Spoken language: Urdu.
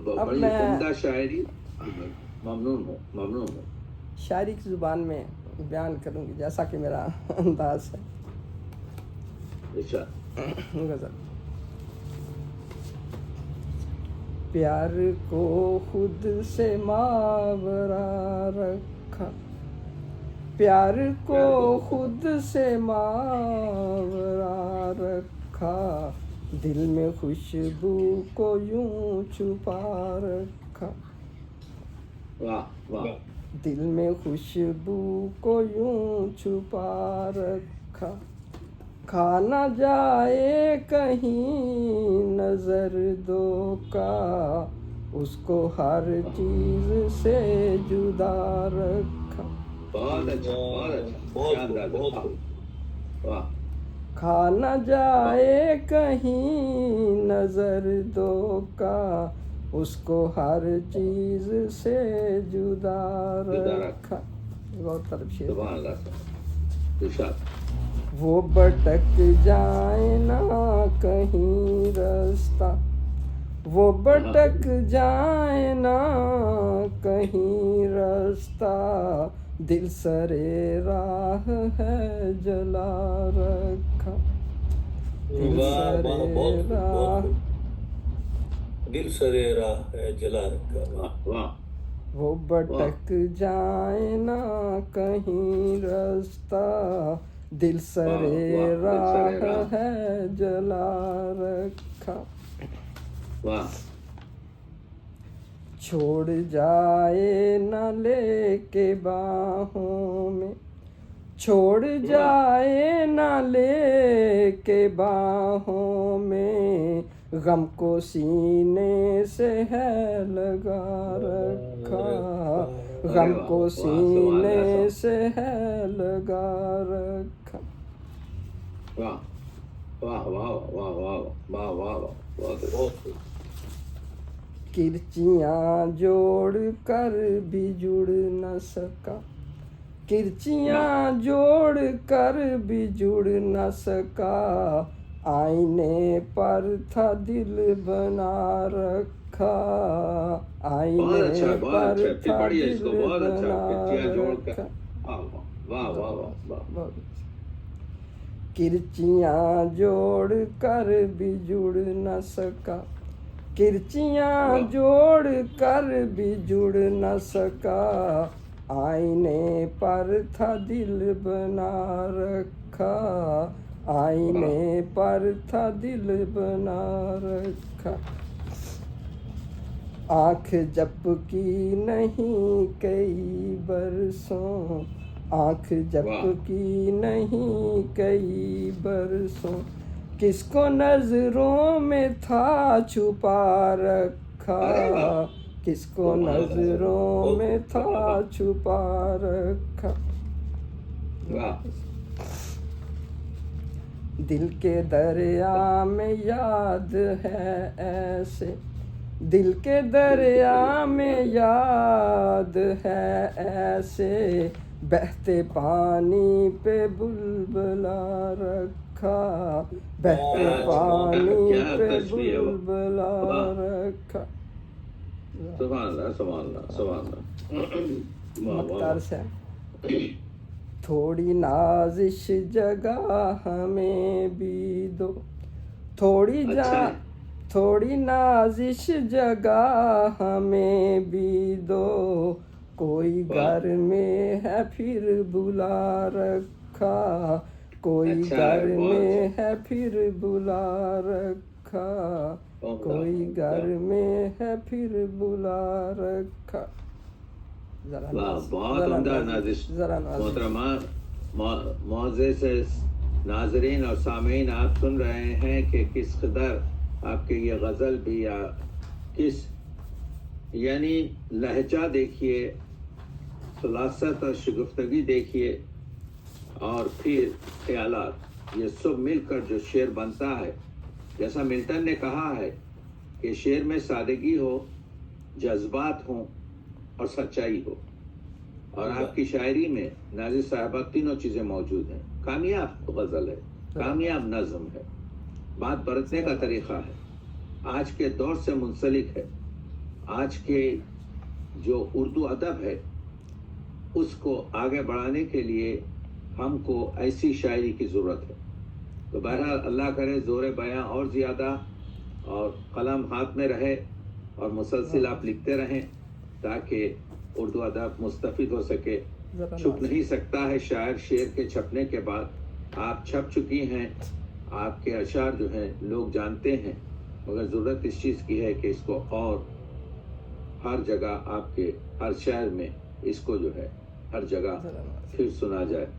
بڑی عمدہ شاعری. ممنون ہوں. شاعری کی زبان میں بیان کروں گی جیسا کہ میرا انداز ہے. غزل. پیار کو خود سے ماورا رکھا، پیار کو خود سے ماورا رکھا، دل میں خوشبو کو یوں چھپا رکھا، دل میں خوشبو کو یوں چھپا رکھا، کھا نہ جائے کہیں نظر دھوکا، اس کو ہر چیز سے جدا رکھا. بہت اچھا. کھا نہ جائے کہیں نظر دھوکا، اس کو ہر چیز سے جدا رکھا. بہت طرف شیر. وہ بھٹک جائیں نہ کہیں رستہ، وہ بھٹک جائیں نہ کہیں رستہ، دل سرے راہ ہے جلا رکھا، دل سرے راہ ہے جلا رکھا. وہ بھٹک جائیں نہ کہیں رستہ، دل سرے راہ ہے جلا رکھا. چھوڑ جائے نہ لے کے باہوں میں، چھوڑ جائے نہ لے کے باہوں میں، غم کو سینے سے ہے لگا رکھا، غم کو سینے سے ہے لگا رکھا. کرچیاں جوڑ کر بھی جڑ نہ سکا، کرچیاں جوڑ کر بھی جڑ نہ سکا، آئینے پر تھا دل بنا رکھا، آئینے پر تھا دل بنا رکھا. کرچیاں جوڑ کر بھی جڑ نہ سکا، کرچیاں جوڑ کر بھی جڑ نہ سکا، آئینے پر تھا دل بنا رکھا، آئینے پر تھا دل بنا رکھا. آنکھ جھپکی نہیں کئی برسوں، آنکھ جھپکی نہیں کئی برسوں، کس کو نظروں میں تھا چھپا رکھا، کس کو نظروں میں تھا چھپا رکھا. دل کے دریا میں یاد ہے ایسے، دل کے دریا میں یاد ہے ایسے، بہتے پانی پہ بلبلا رکھا، بہتے پانی پہ بلبلا رکھا. مختار سے تھوڑی نازش جگہ ہمیں بھی دو، تھوڑی نازش جگہ ہمیں بھی دو، کوئی گھر میں ہے پھر بلا رکھا، کوئی گھر میں ہے پھر بلا رکھا، کوئی گھر میں ہے پھر بلا رکھا. بہت عمدہ نازش. محترمہ معزز ناظرین اور سامعین، آپ سن رہے ہیں کہ کس قدر آپ کے یہ غزل بھی یا کس یعنی لہجہ دیکھیے، خلاصت اور شگفتگی دیکھیے، اور پھر خیالات، یہ سب مل کر جو شعر بنتا ہے. جیسا ملٹن نے کہا ہے کہ شعر میں سادگی ہو، جذبات ہوں اور سچائی ہو، اور آپ کی شاعری میں نازش صاحبہ تینوں چیزیں موجود ہیں. کامیاب غزل ہے، کامیاب نظم ہے، بات برتنے کا طریقہ ہے، آج کے دور سے منسلک ہے، آج کے جو اردو ادب ہے اس کو آگے بڑھانے کے لیے ہم کو ایسی شاعری کی ضرورت ہے. تو بہرحال اللہ کرے زور بیاں اور زیادہ اور قلم ہاتھ میں رہے اور مسلسل آپ لکھتے رہیں تاکہ اردو ادب مستفید ہو سکے. چھپ نہیں سکتا ہے شاعر شعر کے چھپنے کے بعد. آپ چھپ چکی ہیں, آپ کے اشعار جو ہیں لوگ جانتے ہیں, مگر ضرورت اس چیز کی ہے کہ اس کو اور ہر جگہ آپ کے ہر شہر میں اس کو جو ہے ہر جگہ پھر سنا جائے.